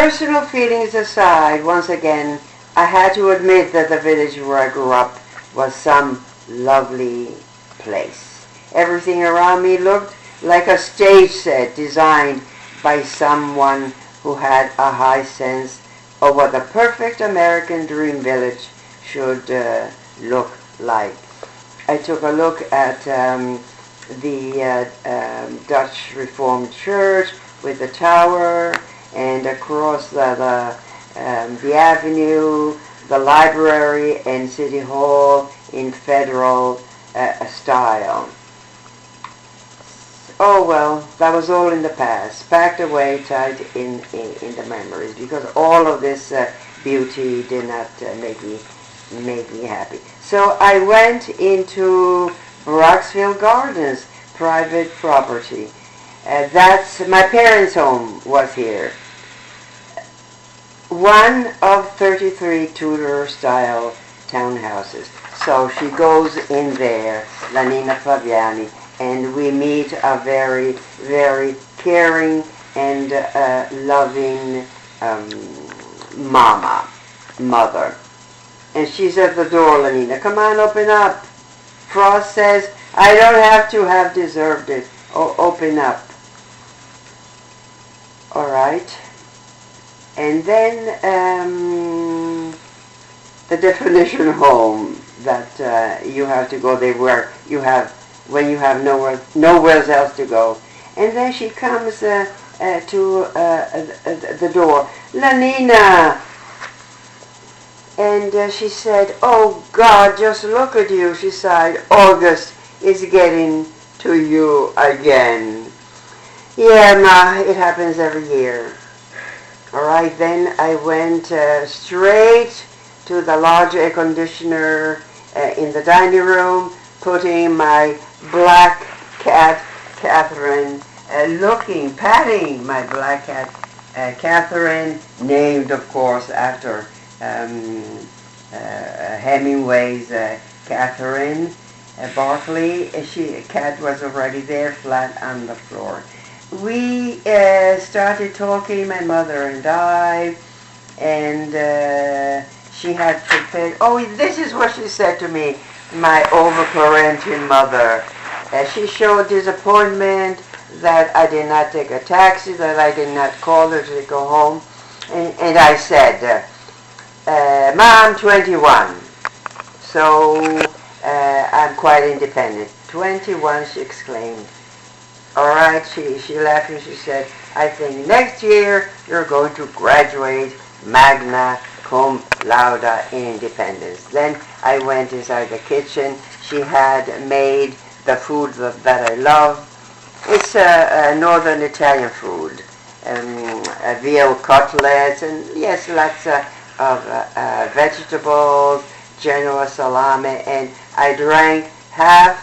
personal feelings aside, once again, I had to admit that the village where I grew up was some lovely place. Everything around me looked like a stage set designed by someone who had a high sense of what the perfect American dream village should look like. I took a look at the Dutch Reformed Church with the tower, and across the avenue, the library and city hall in federal style. Oh well, that was all in the past, packed away tight in the memories, because all of this beauty did not make me happy. So I went into Broxville Gardens, private property. That's my parents' home was here. One of 33 Tudor-style townhouses. So she goes in there, La Nina Flaviani, and we meet a very, very caring and loving mother. And she's at the door, La Nina. Come on, open up. Frost says, I don't have to have deserved it. Oh, open up. All right. And then the definition home that you have to go there where you have when you have nowhere else to go. And then she comes to the door, La Nina. And she said, oh God, just look at you. She sighed, August is getting to you again. Yeah, Ma, it happens every year. All right, then I went straight to the large air conditioner in the dining room, putting my black cat, Catherine, patting my black cat, Catherine, named, of course, after Hemingway's Catherine Barkley. Cat was already there, flat on the floor. We started talking, my mother and I, and she had prepared, this is what she said to me, my over-Florentian mother. She showed disappointment that I did not take a taxi, that I did not call her to go home. And I said, Mom, 21. So I'm quite independent. 21, she exclaimed. All right, she laughed and she said, I think next year you're going to graduate magna cum laude in independence. Then I went inside the kitchen. She had made the food that I love. It's northern Italian food. Veal cutlets and yes, lots of vegetables, Genoa salami, and I drank half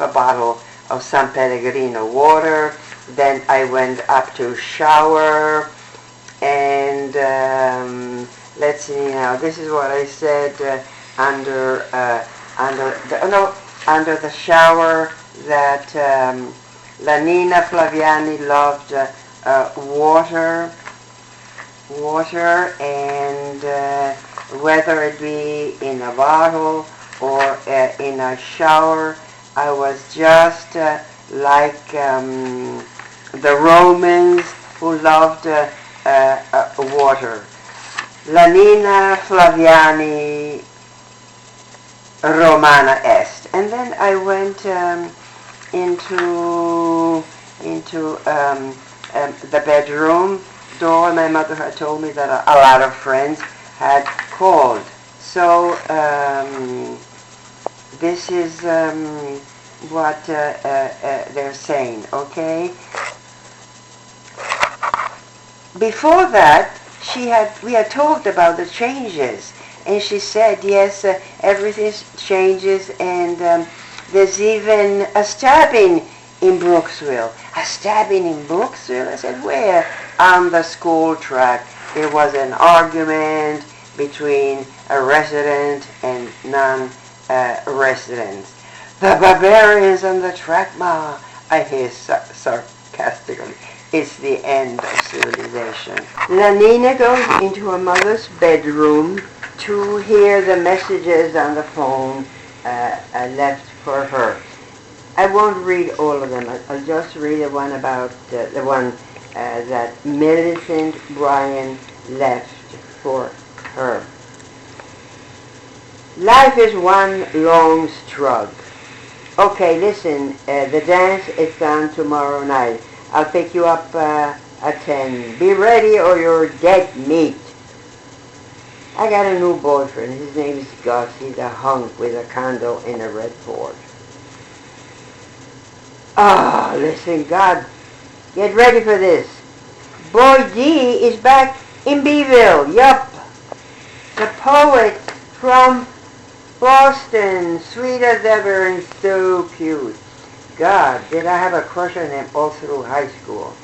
a bottle of San Pellegrino water. Then I went up to shower, and let's see now. This is what I said under the shower, that La Nina Flaviani loved water, and whether it be in a bottle or in a shower, I was just like the Romans who loved water. La Nina Flaviani Romana est. And then I went into the bedroom door. My mother had told me that a lot of friends had called. So this is what they're saying, okay? Before that, we had talked about the changes, and she said, yes, everything changes, and there's even a stabbing in Brooksville. A stabbing in Brooksville? I said, where? On the school track. There was an argument between a resident and non-residents. The barbarians on the track, Ma, I hear sarcastically. It's the end of civilization. Lanina goes into her mother's bedroom to hear the messages on the phone left for her. I won't read all of them. I'll just read the one about the one that Millicent Bryan left for her. Life is one long struggle. Okay, listen, the dance is on tomorrow night. I'll pick you up at 10. Be ready or you're dead meat. I got a new boyfriend. His name is Gus. He's a hunk with a condo in a red Ford. Ah, listen, God, get ready for this. Boy D is back in Beeville. Yup. The poet from Boston, sweet as ever and so cute. God, did I have a crush on him all through high school.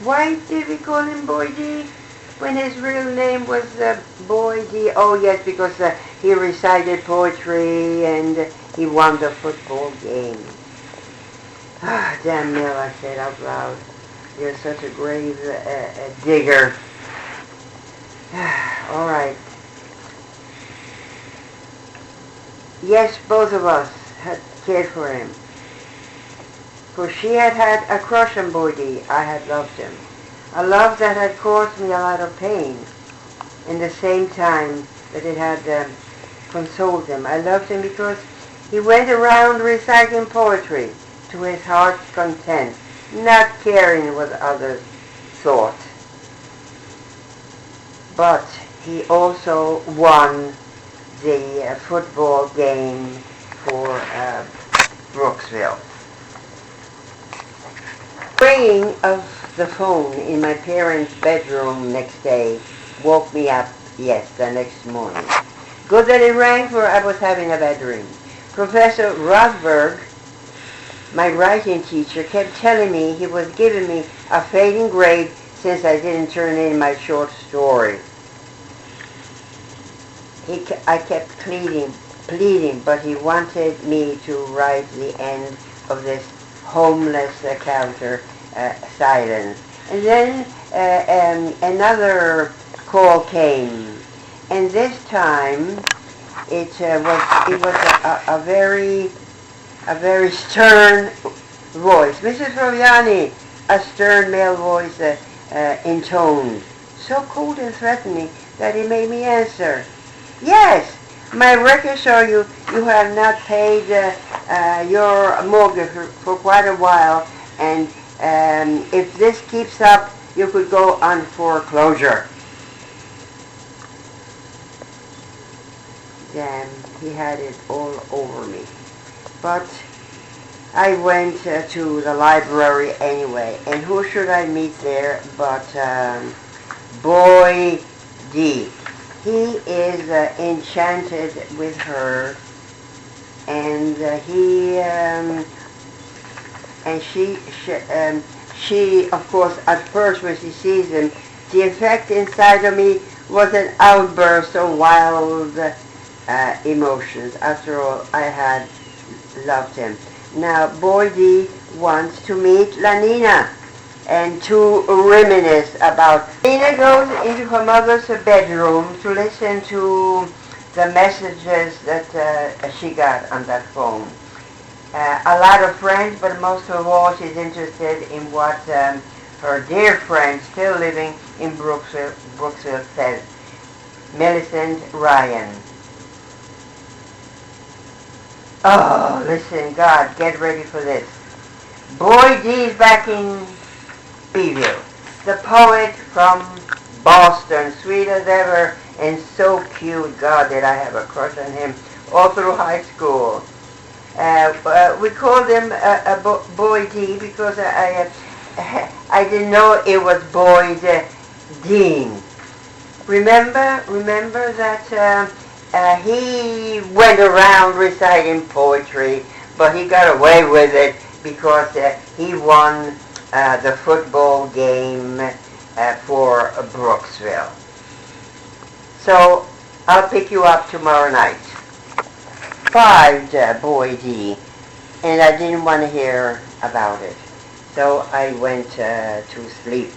Why did we call him Boy D when his real name was Boy D? Oh yes, because he recited poetry and he won the football game. Ah, damn Mill, I said out loud. You're such a grave digger. All right. Yes, both of us had cared for him. For she had had a crush on Boy D. I had loved him. A love that had caused me a lot of pain. In the same time that it had consoled him. I loved him because he went around reciting poetry to his heart's content, not caring what others thought. But he also won the football game for Brooksville. Ringing of the phone in my parents' bedroom next day woke me up, yes, the next morning. Good that it rang, for I was having a bad dream. Professor Rosberg, my writing teacher, kept telling me he was giving me a fading grade since I didn't turn in my short story. I kept pleading, but he wanted me to write the end of this homeless counter silence. And then another call came, and this time it was a very stern voice. Mrs. Roviani, a stern male voice intoned, so cold and threatening that it made me answer. Yes, my records show you have not paid your mortgage for quite a while, and if this keeps up, you could go on foreclosure. Damn, he had it all over me. But I went to the library anyway, and who should I meet there but Boy D. He is enchanted with her, and she, of course, at first when she sees him, the effect inside of me was an outburst of wild emotions. After all, I had loved him. Now, Boy D wants to meet Lanina and to reminisce about. Lanina goes into her mother's bedroom to listen to the messages that she got on that phone. A lot of friends, but most of all, she's interested in what her dear friend, still living in Brooksville says, Millicent Ryan. Oh, listen, God, get ready for this. Boy D's back in Beeville. The poet from Boston, sweet as ever and so cute. God, did I have a crush on him all through high school. We called him Boy D because I didn't know it was Boyd Dean. Remember that he went around reciting poetry, but he got away with it because he won the football game for Brooksville. So I'll pick you up tomorrow night. 5 Boy D, and I didn't want to hear about it. So I went to sleep.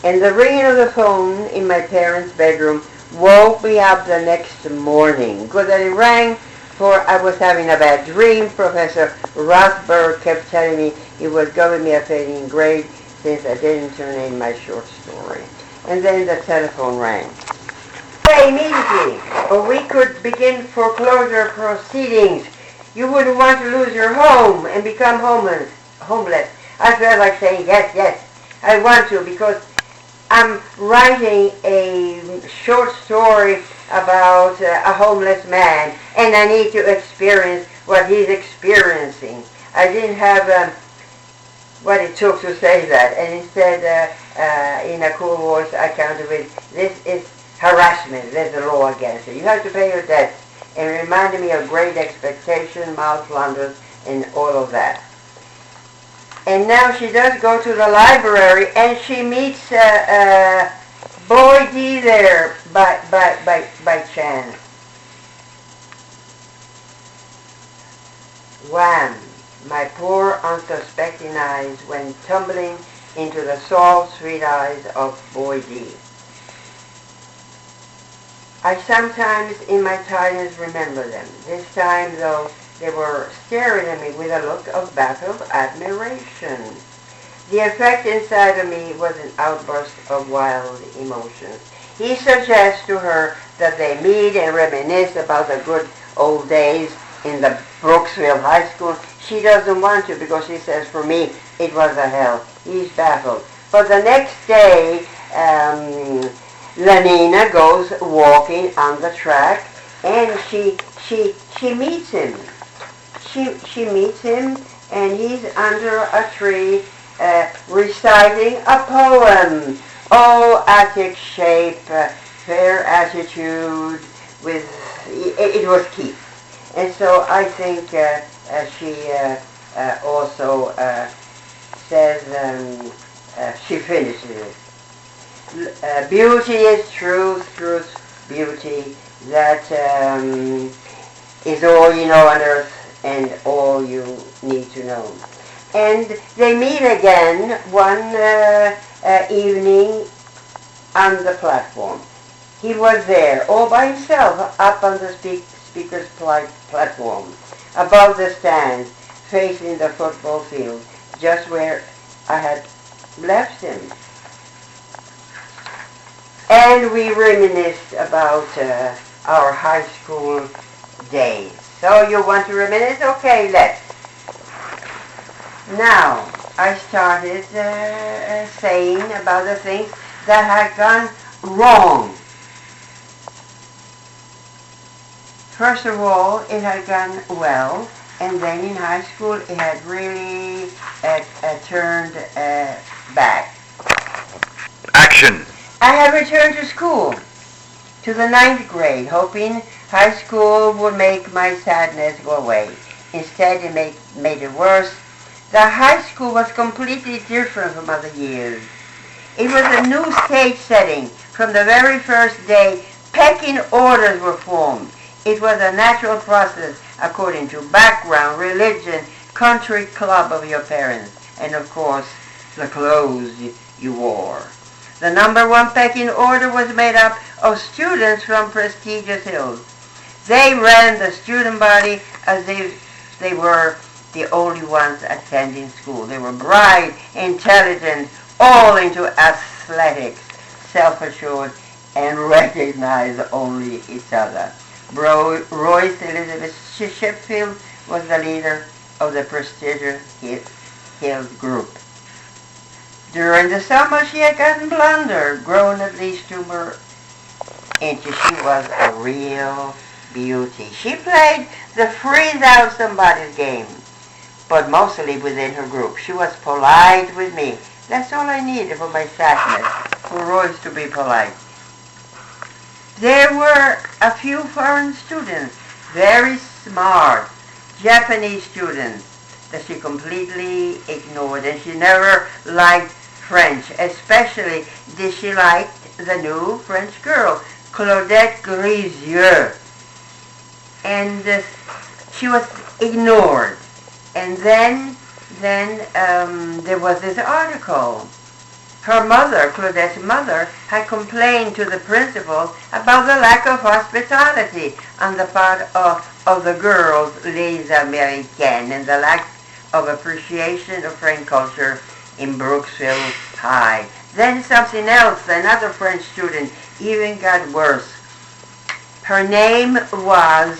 And the ringing of the phone in my parents' bedroom woke me up the next morning. Because it rang for I was having a bad dream. Professor Rothberg kept telling me he was giving me a failing grade since I didn't turn in my short story. And then the telephone rang. Pay immediately, or we could begin foreclosure proceedings. You wouldn't want to lose your home and become homeless. I felt like saying, yes, yes, I want to, because I'm writing a short story about a homeless man, and I need to experience what he's experiencing. I didn't have what it took to say that, and instead, in a cool voice, I countered with, this is harassment, there's a law against it. You have to pay your debts. And it reminded me of Great Expectation, Miles Flanders, and all of that. And now she does go to the library, and she meets Boy D there by chance. Wham! My poor unsuspecting eyes went tumbling into the soft, sweet eyes of Boy D. I sometimes, in my tidiness, remember them. This time, though, they were staring at me with a look of baffled admiration. The effect inside of me was an outburst of wild emotions. He suggests to her that they meet and reminisce about the good old days in the Brooksville High School. She doesn't want to because she says, for me, it was a hell. He's baffled. But the next day, Lenina goes walking on the track, and she meets him. She meets him, and he's under a tree reciting a poem. Oh, Attic shape, fair attitude, with it was Keith. And so I think she also says, she finishes it. Beauty is truth, truth, beauty, that is all you know on earth and all you need to know. And they meet again one evening on the platform. He was there all by himself up on the speaker's platform, above the stands, facing the football field, just where I had left him. And we reminisced about our high school days. So you want to reminisce? Okay, let's. Now, I started saying about the things that had gone wrong. First of all, it had gone well, and then in high school it had really turned back. Action! I had returned to school, to the 9th grade, hoping high school would make my sadness go away. Instead, it made it worse. The high school was completely different from other years. It was a new stage setting. From the very first day, pecking orders were formed. It was a natural process according to background, religion, country club of your parents, and of course, the clothes you wore. The number one pecking order was made up of students from prestigious hills. They ran the student body as if they were the only ones attending school. They were bright, intelligent, all into athletics, self-assured, and recognized only each other. Royce Elizabeth Sheffield was the leader of the prestigious Hills group. During the summer, she had gotten blonder, grown at least 2 more inches. She was a real beauty. She played the freeze out somebody's game, but mostly within her group. She was polite with me. That's all I needed for my sadness, for Royce to be polite. There were a few foreign students, very smart, Japanese students, that she completely ignored, and she never liked French. Especially did she like the new French girl, Claudette Grisieux. And she was ignored. And then then there was this article. Her mother, Claudette's mother, had complained to the principal about the lack of hospitality on the part of the girls, les Américaines, and the lack of appreciation of French culture in Brooksville High. Then something else, another French student, even got worse. Her name was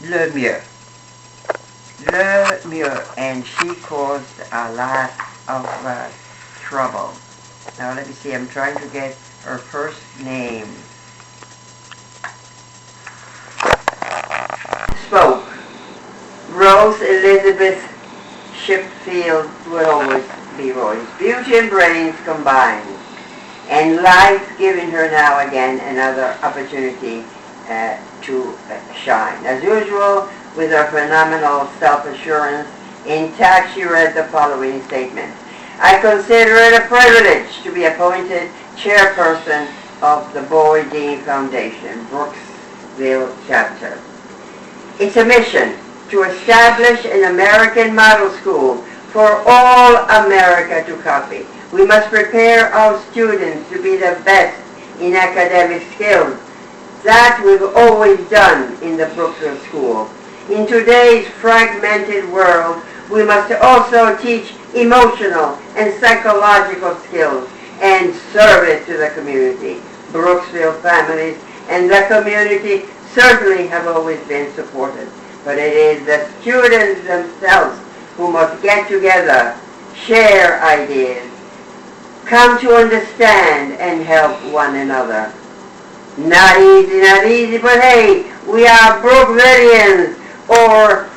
Lemieux. Lemieux, and she caused a lot of trouble. Now let me see, I'm trying to get her first name. Spoke. Rose Elizabeth Shipfield will always be Rose. Beauty and brains combined. And life giving her now again another opportunity to shine. As usual, with her phenomenal self-assurance intact, she read the following statement. I consider it a privilege to be appointed chairperson of the Boyd Dean Foundation, Brooksville chapter. It's a mission to establish an American model school for all America to copy. We must prepare our students to be the best in academic skills. That we've always done in the Brooksville School. In today's fragmented world, we must also teach emotional and psychological skills and service to the community. Brooksville families and the community certainly have always been supported, but it is the students themselves who must get together, share ideas, come to understand and help one another. Not easy, but hey, we are Brookvillians, or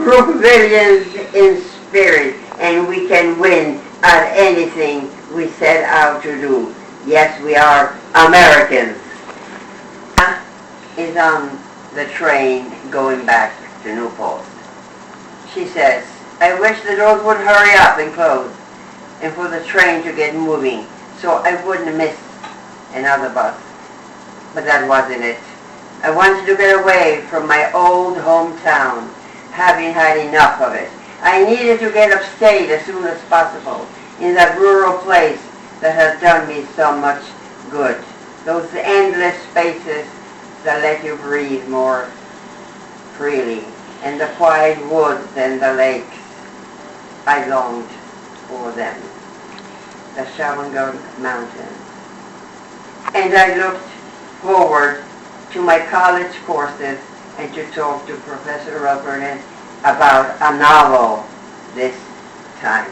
Brookvillians in spirit, and we can win at anything we set out to do. Yes, we are Americans. Is on the train going back to Newport. She says, I wish the doors would hurry up and close, and for the train to get moving, so I wouldn't miss another bus. But that wasn't it. I wanted to get away from my old hometown, having had enough of it. I needed to get upstate as soon as possible, in that rural place that has done me so much good. Those endless spaces that let you breathe more freely, and the quiet woods and the lakes. I longed for them. The Shawangunk Mountains. And I looked forward to my college courses and to talk to Professor Vernon about a novel this time.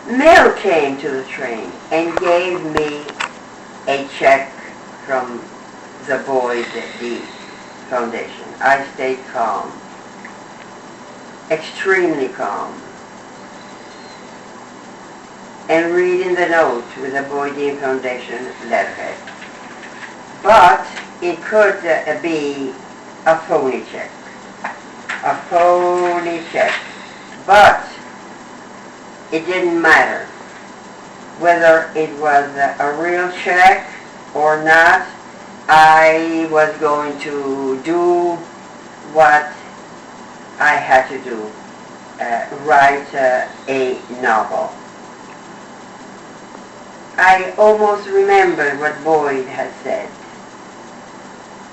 Mail came to the train and gave me a check from the Boyd Dean Foundation. I stayed calm, extremely calm, and reading the note with the Boyd Dean Foundation letterhead. But it could be a phony check. A phony check. But it didn't matter whether it was a real check or not. I was going to do what I had to do, write a novel. I almost remembered what Boyd had said.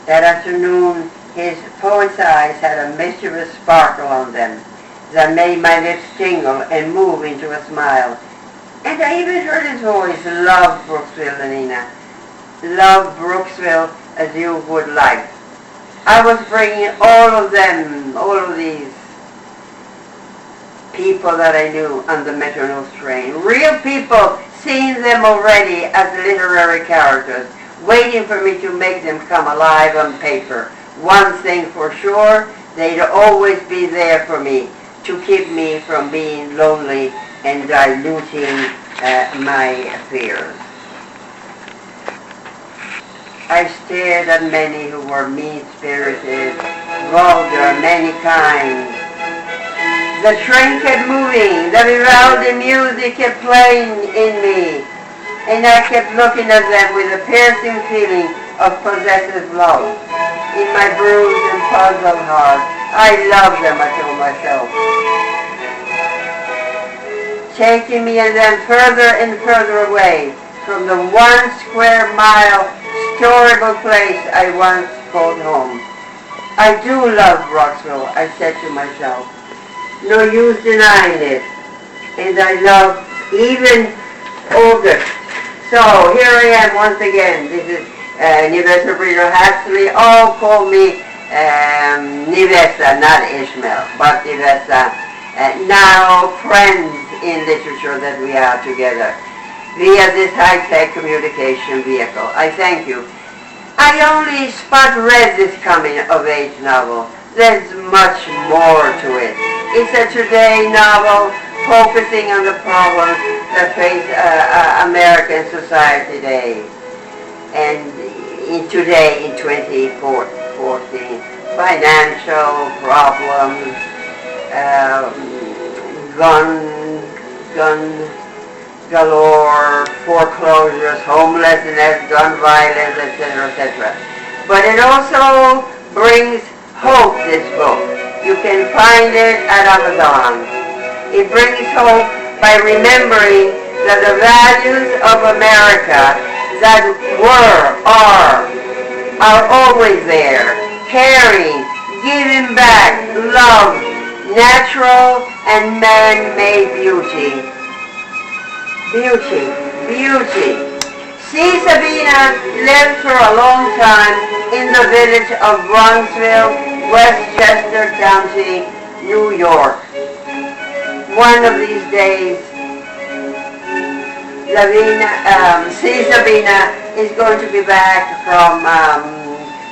That afternoon, his poet's eyes had a mischievous sparkle on them that made my lips tingle and move into a smile. And I even heard his voice, love Brooksville, Lenina. Love Brooksville as you would like. I was bringing all of them, all of these people that I knew on the Metro North train. Real people, seeing them already as literary characters, waiting for me to make them come alive on paper. One thing for sure, they'd always be there for me, to keep me from being lonely and diluting my fears. I stared at many who were mean-spirited, vulgar, many kinds. The train kept moving, the Vivaldi music kept playing in me, and I kept looking at them with a piercing feeling of possessive love. In my bruised and puzzled heart, I love them, I told myself, taking me and them further and further away from the 1 square mile storable place I once called home. I do love Roxville, I said to myself. No use denying it. And I love even August. So here I am once again. This is Nivesa Brito Hatsley. All call me Nivesa, not Ishmael, but Nivesa. Now friends in literature that we are together via this high-tech communication vehicle. I thank you. I only read this coming-of-age novel. There's much more to it. It's a today novel focusing on the problems that face American society today. And in 2014, financial problems, gun galore, foreclosures, homelessness, gun violence, etc., etc. But it also brings hope, this book. You can find it at Amazon. It brings hope by remembering that the values of America that are always there. Caring, giving back, love, natural and man-made beauty. Beauty. See, Sabina lived for a long time in the village of Bronxville, Westchester County, New York. One of these days, Sabina is going to be back from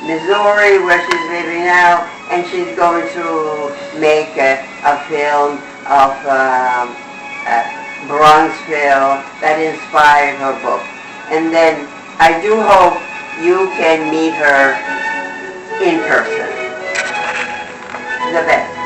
Missouri, where she's living now, and she's going to make a film of Bronxville that inspired her book. And then I do hope you can meet her in person. The best.